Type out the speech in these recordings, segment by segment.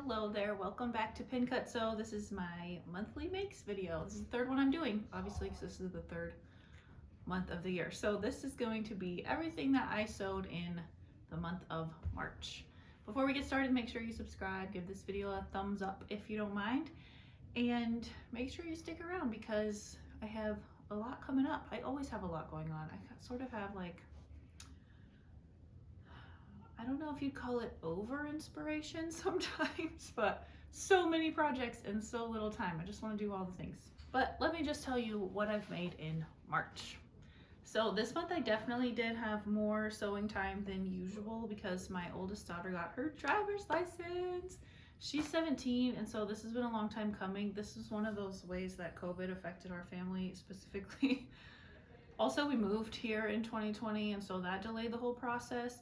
Hello there, welcome back to Pin Cut Sew. This is my monthly makes video. This is the third one I'm doing, obviously, because this is the third month of the year. So this is going to be everything that I sewed in the month of March. Before we get started, make sure you subscribe, give this video a thumbs up if you don't mind, and make sure you stick around because I have a lot coming up. I always have a lot going on. I sort of have like, I don't know if you'd call it over inspiration sometimes, but so many projects in so little time. I just want to do all the things. But let me just tell you what I've made in March. So this month I definitely did have more sewing time than usual because my oldest daughter got her driver's license. She's 17, and so this has been a long time coming. This is one of those ways that COVID affected our family specifically. Also, we moved here in 2020, and so that delayed the whole process.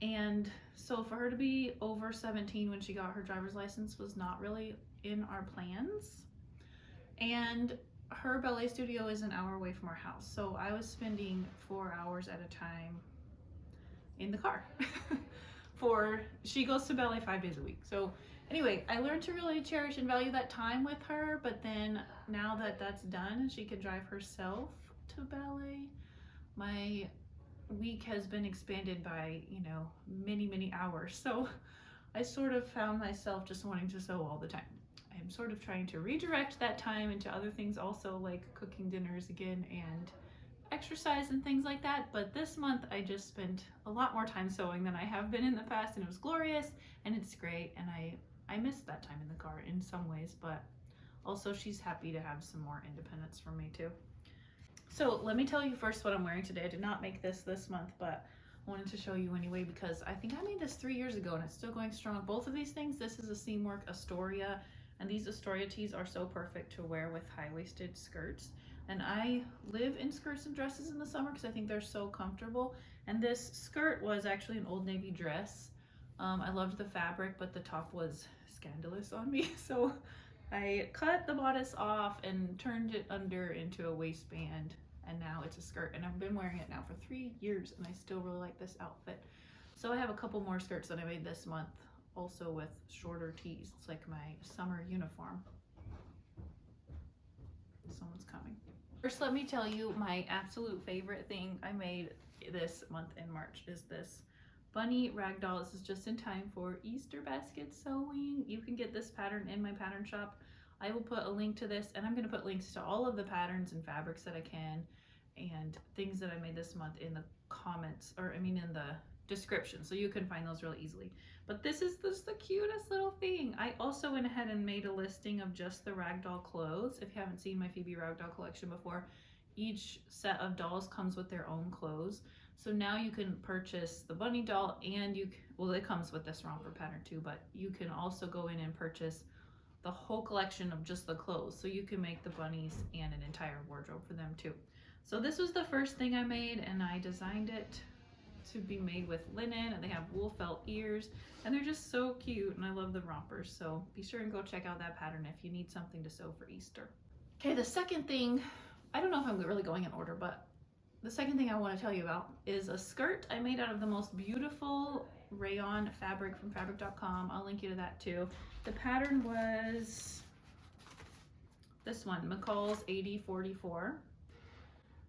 And so for her to be over 17 when she got her driver's license was not really in our plans. And her ballet studio is an hour away from our house. So I was spending 4 hours at a time in the car. She goes to ballet 5 days a week. So anyway, I learned to really cherish and value that time with her. But then now that that's done and she can drive herself to ballet, my week has been expanded by, many hours. So I sort of found myself just wanting to sew all the time. I'm sort of trying to redirect that time into other things also, like cooking dinners again and exercise and things like that. But this month I just spent a lot more time sewing than I have been in the past, and it was glorious and it's great, and I missed that time in the car in some ways, but also she's happy to have some more independence from me too. So let me tell you first what I'm wearing today. I did not make this month, but I wanted to show you anyway because I think I made this 3 years ago and it's still going strong. Both of these things, this is a Seamwork Astoria, and these Astoria tees are so perfect to wear with high-waisted skirts. And I live in skirts and dresses in the summer because I think they're so comfortable. And this skirt was actually an Old Navy dress. I loved the fabric, but the top was scandalous on me. So I cut the bodice off and turned it under into a waistband, and now it's a skirt, and I've been wearing it now for 3 years and I still really like this outfit. So I have a couple more skirts that I made this month, also with shorter tees. It's like my summer uniform. Someone's coming. First, let me tell you my absolute favorite thing I made this month in March is this bunny ragdoll. This is just in time for Easter basket sewing. You can get this pattern in my pattern shop. I will put a link to this, and I'm going to put links to all of the patterns and fabrics that I can and things that I made this month in the comments, or in the description, so you can find those real easily. But this is just the cutest little thing. I also went ahead and made a listing of just the ragdoll clothes. If you haven't seen my Phoebe Ragdoll collection before, each set of dolls comes with their own clothes. So now you can purchase the bunny doll, and it comes with this romper pattern too, but you can also go in and purchase the whole collection of just the clothes. So you can make the bunnies and an entire wardrobe for them too. So this was the first thing I made, and I designed it to be made with linen, and they have wool felt ears, and they're just so cute, and I love the rompers. So be sure and go check out that pattern if you need something to sew for Easter. Okay, the second thing, I don't know if I'm really going in order, but the second thing I want to tell you about is a skirt I made out of the most beautiful Rayon fabric from fabric.com. I'll link you to that too. The pattern was this one, McCall's 8044.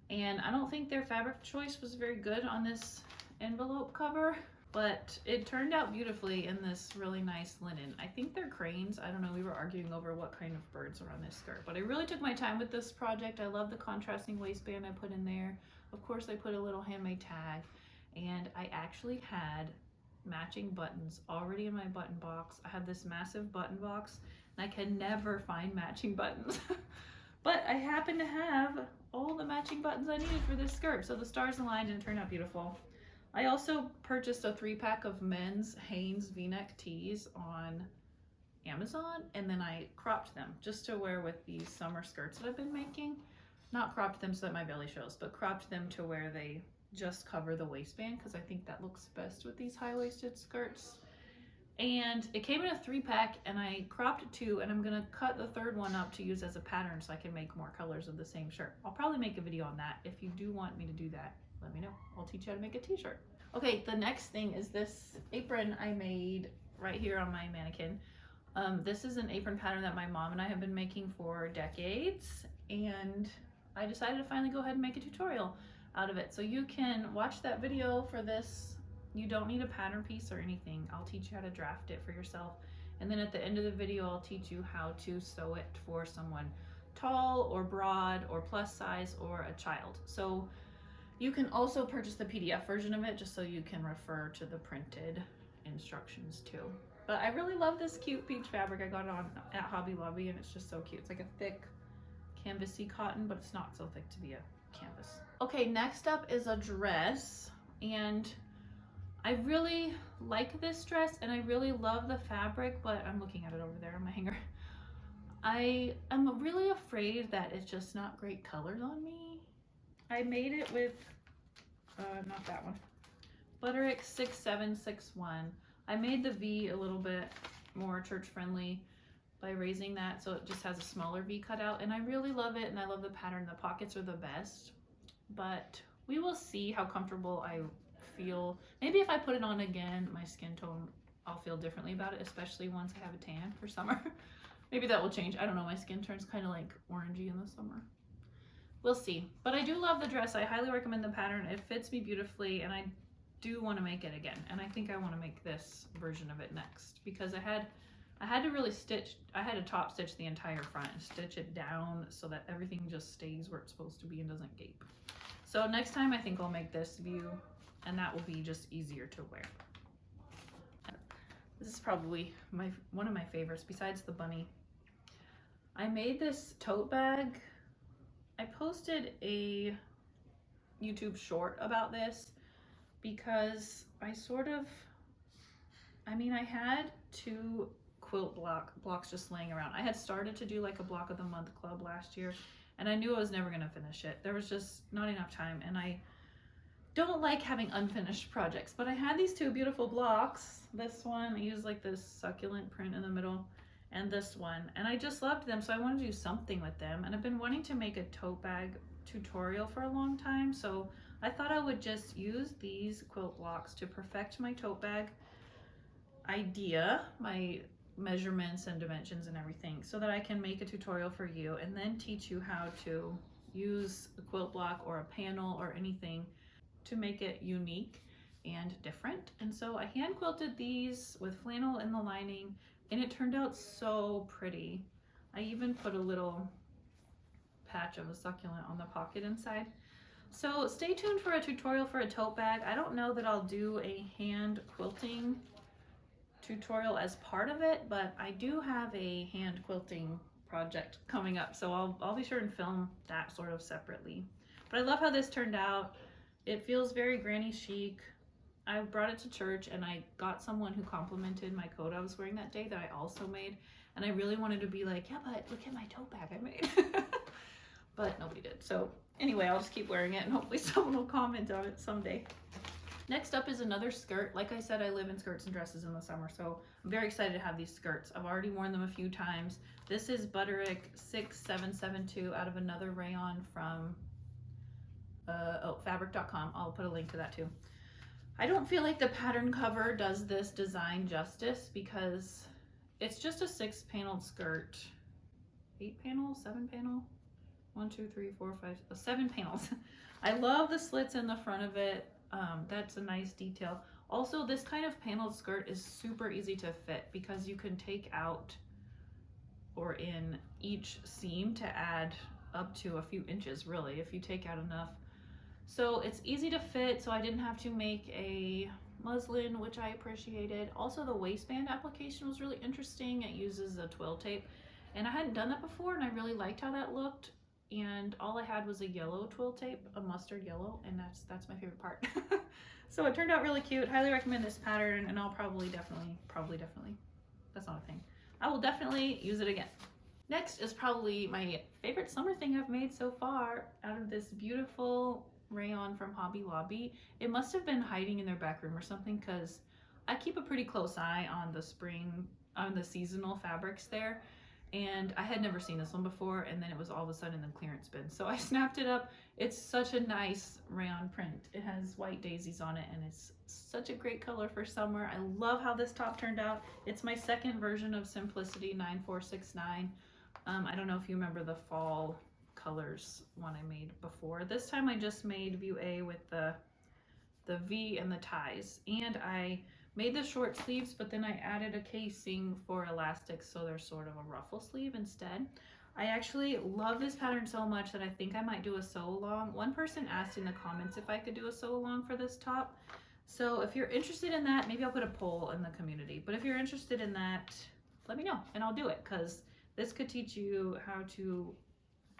And I don't think their fabric choice was very good on this envelope cover, but it turned out beautifully in this really nice linen. I think they're cranes. I don't know, we were arguing over what kind of birds are on this skirt, but I really took my time with this project. I love the contrasting waistband I put in there. Of course, I put a little handmade tag, and I actually had matching buttons already in my button box. I have this massive button box, and I can never find matching buttons. But I happen to have all the matching buttons I needed for this skirt, so the stars aligned and it turned out beautiful. I also purchased a 3-pack of men's Hanes V-neck tees on Amazon, and then I cropped them just to wear with these summer skirts that I've been making. Not cropped them so that my belly shows, but cropped them to where they just cover the waistband, because I think that looks best with these high-waisted skirts. And it came in a 3-pack, and I cropped 2, and I'm gonna cut the third one up to use as a pattern so I can make more colors of the same shirt. I'll probably make a video on that. If you do want me to do that, let me know. I'll teach you how to make a t-shirt. Okay, the next thing is this apron I made right here on my mannequin. This is an apron pattern that my mom and I have been making for decades, and I decided to finally go ahead and make a tutorial out of it. So you can watch that video for this. You don't need a pattern piece or anything. I'll teach you how to draft it for yourself. And then at the end of the video, I'll teach you how to sew it for someone tall or broad or plus size or a child. So you can also purchase the PDF version of it just so you can refer to the printed instructions too. But I really love this cute peach fabric. I got it on at Hobby Lobby and it's just so cute. It's like a thick canvasy cotton, but it's not so thick to be a canvas. Okay, next up is a dress, and I really like this dress and I really love the fabric, but I'm looking at it over there on my hanger. I am really afraid that it's just not great colors on me. I made it with, not that one, Butterick 6761. I made the V a little bit more church friendly by raising that so it just has a smaller V cut out, and I really love it and I love the pattern. The pockets are the best, but we will see how comfortable I feel. Maybe if I put it on again, my skin tone, I'll feel differently about it, especially once I have a tan for summer. Maybe that will change. I don't know, my skin turns kind of like orangey in the summer. We'll see. But I do love the dress. I highly recommend the pattern. It fits me beautifully and I do want to make it again. And I think I want to make this version of it next because I had to really stitch, I had to top stitch the entire front and stitch it down so that everything just stays where it's supposed to be and doesn't gape. So next time I think I'll make this view and that will be just easier to wear. This is probably one of my favorites besides the bunny. I made this tote bag. I posted a YouTube short about this because I had 2 quilt blocks just laying around. I had started to do like a block of the month club last year and I knew I was never gonna finish it. There was just not enough time and I don't like having unfinished projects, but I had these 2 beautiful blocks. This one, I used like this succulent print in the middle, and this one, and I just loved them, so I wanted to do something with them. And I've been wanting to make a tote bag tutorial for a long time, so I thought I would just use these quilt blocks to perfect my tote bag idea, my measurements and dimensions and everything, so that I can make a tutorial for you and then teach you how to use a quilt block or a panel or anything to make it unique and different. And so I hand quilted these with flannel in the lining and it turned out so pretty. I even put a little patch of a succulent on the pocket inside. So stay tuned for a tutorial for a tote bag. I don't know that I'll do a hand quilting tutorial as part of it, but I do have a hand quilting project coming up, so I'll be sure and film that sort of separately. But I love how this turned out. It feels very granny chic. I brought it to church and I got someone who complimented my coat I was wearing that day that I also made, and I really wanted to be like, yeah, but look at my tote bag I made. But nobody did. So anyway, I'll just keep wearing it and hopefully someone will comment on it someday. Next up is another skirt. Like I said, I live in skirts and dresses in the summer, so I'm very excited to have these skirts. I've already worn them a few times. This is Butterick 6772 out of another rayon from fabric.com. I'll put a link to that too. I don't feel like the pattern cover does this design justice because it's just a 6-paneled skirt. 8 panels, 7 panel, 1, 2, 3, 4, 5, 7 panels. I love the slits in the front of it. That's a nice detail. Also, this kind of paneled skirt is super easy to fit because you can take out or in each seam to add up to a few inches, really, if you take out enough. So it's easy to fit, so I didn't have to make a muslin, which I appreciated. Also, the waistband application was really interesting. It uses a twill tape, and I hadn't done that before, and I really liked how that looked. And all I had was a yellow twill tape, a mustard yellow, and that's my favorite part. So it turned out really cute. Highly recommend this pattern, and I'll probably definitely, that's not a thing. I will definitely use it again. Next is probably my favorite summer thing I've made so far out of this beautiful rayon from Hobby Lobby. It must have been hiding in their back room or something because I keep a pretty close eye on the seasonal fabrics there. and I had never seen this one before, and then it was all of a sudden in the clearance bin. So I snapped it up. It's such a nice rayon print. It has white daisies on it, and it's such a great color for summer. I love how this top turned out. It's my second version of Simplicity 9469. I don't know if you remember the fall colors one I made before. This time I just made view A with the V and the ties, and I made the short sleeves, but then I added a casing for elastic, so there's sort of a ruffle sleeve instead. I actually love this pattern so much that I think I might do a sew along. One person asked in the comments if I could do a sew along for this top. So if you're interested in that, maybe I'll put a poll in the community. But if you're interested in that, let me know and I'll do it, because this could teach you how to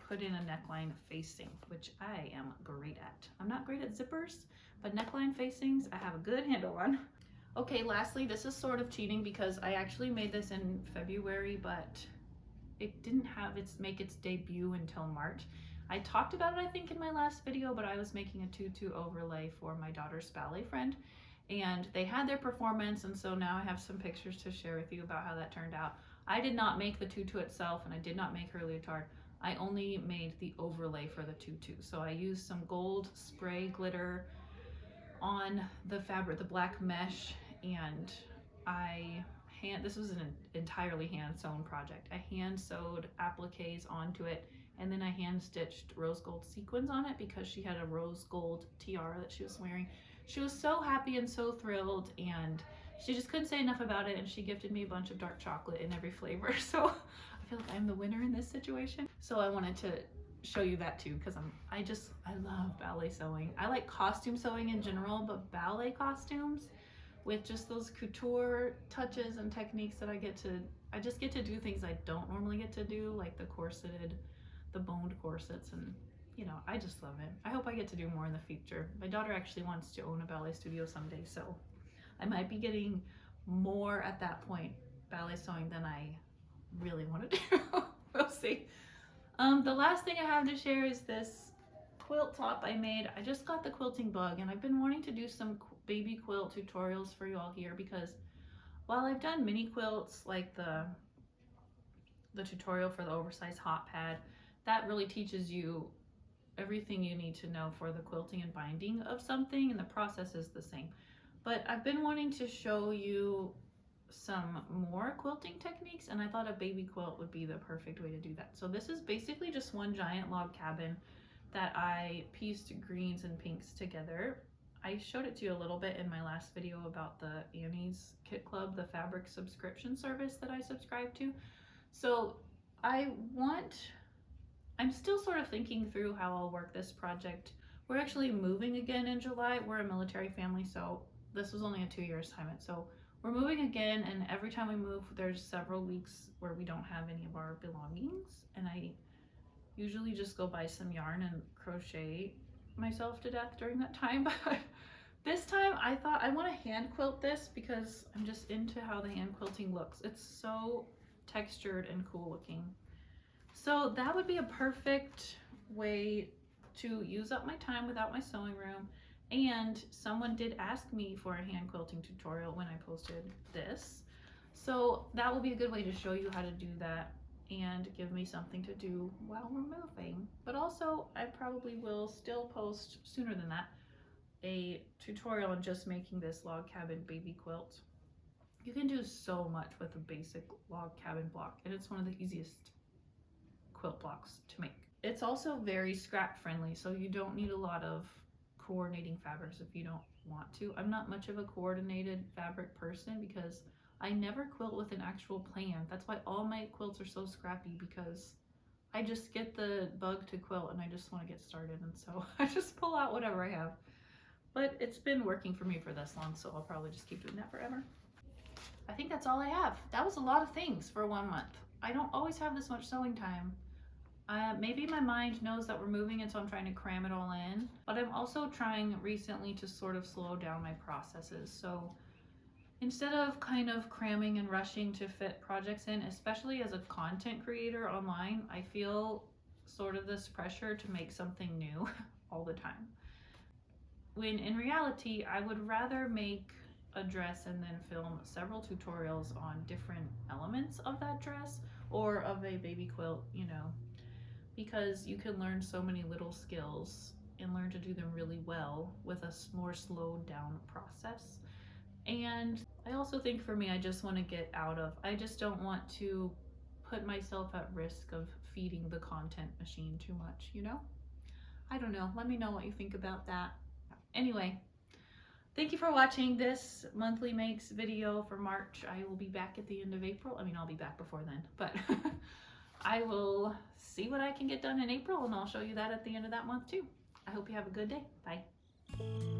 put in a neckline facing, which I am great at. I'm not great at zippers, but neckline facings I have a good handle on. Okay, lastly, this is sort of cheating because I actually made this in February, but it didn't make its debut until March. I talked about it, I think, in my last video, but I was making a tutu overlay for my daughter's ballet friend, and they had their performance, and so now I have some pictures to share with you about how that turned out. I did not make the tutu itself, and I did not make her leotard. I only made the overlay for the tutu. So I used some gold spray glitter on the fabric, the black mesh, and this was an entirely hand sewn project. I hand sewed appliques onto it, and then I hand stitched rose gold sequins on it because she had a rose gold tiara that she was wearing. She was so happy and so thrilled, and she just couldn't say enough about it, and she gifted me a bunch of dark chocolate in every flavor. So I feel like I'm the winner in this situation. So I wanted to show you that too, because I love ballet sewing. I like costume sewing in general, but ballet costumes with just those couture touches and techniques that I just get to do things I don't normally get to do, like the boned corsets, and you know, I just love it. I hope I get to do more in the future. My daughter actually wants to own a ballet studio someday, so I might be getting more at that point ballet sewing than I really want to do. We'll see. The last thing I have to share is this quilt top I made. I just got the quilting bug, and I've been wanting to do some baby quilt tutorials for you all here, because while I've done mini quilts like the tutorial for the oversized hot pad, that really teaches you everything you need to know for the quilting and binding of something, and the process is the same. But I've been wanting to show you some more quilting techniques, and I thought a baby quilt would be the perfect way to do that. So this is basically just one giant log cabin that I pieced greens and pinks together. I showed it to you a little bit in my last video about the Annie's Kit Club, the fabric subscription service that I subscribe to. So I'm still sort of thinking through how I'll work this project. We're actually moving again in July. We're a military family, so this was only a 2-year assignment. So we're moving again, and every time we move, there's several weeks where we don't have any of our belongings, and I usually just go buy some yarn and crochet myself to death during that time. But this time I thought I want to hand quilt this because I'm just into how the hand quilting looks. It's so textured and cool looking. So that would be a perfect way to use up my time without my sewing room. And someone did ask me for a hand quilting tutorial when I posted this. So that will be a good way to show you how to do that and give me something to do while we're moving. But also, I probably will still post sooner than that a tutorial on just making this log cabin baby quilt. You can do so much with a basic log cabin block, and it's one of the easiest quilt blocks to make. It's also very scrap friendly, so you don't need a lot of coordinating fabrics if you don't want to. I'm not much of a coordinated fabric person because I never quilt with an actual plan. That's why all my quilts are so scrappy, because I just get the bug to quilt and I just want to get started, and so I just pull out whatever I have. But it's been working for me for this long, so I'll probably just keep doing that forever. I think that's all I have. That was a lot of things for 1 month. I don't always have this much sewing time. Maybe my mind knows that we're moving, and so I'm trying to cram it all in, but I'm also trying recently to sort of slow down my processes. So instead of kind of cramming and rushing to fit projects in, especially as a content creator online, I feel sort of this pressure to make something new all the time. When in reality, I would rather make a dress and then film several tutorials on different elements of that dress, or of a baby quilt, you know, because you can learn so many little skills and learn to do them really well with a more slowed down process. And I also think for me, I just want to get out of, I just don't want to put myself at risk of feeding the content machine too much, you know? I don't know. Let me know what you think about that. Anyway, thank you for watching this monthly makes video for March. I will be back at the end of April. I mean, I'll be back before then, but I will see what I can get done in April, and I'll show you that at the end of that month too. I hope you have a good day. Bye.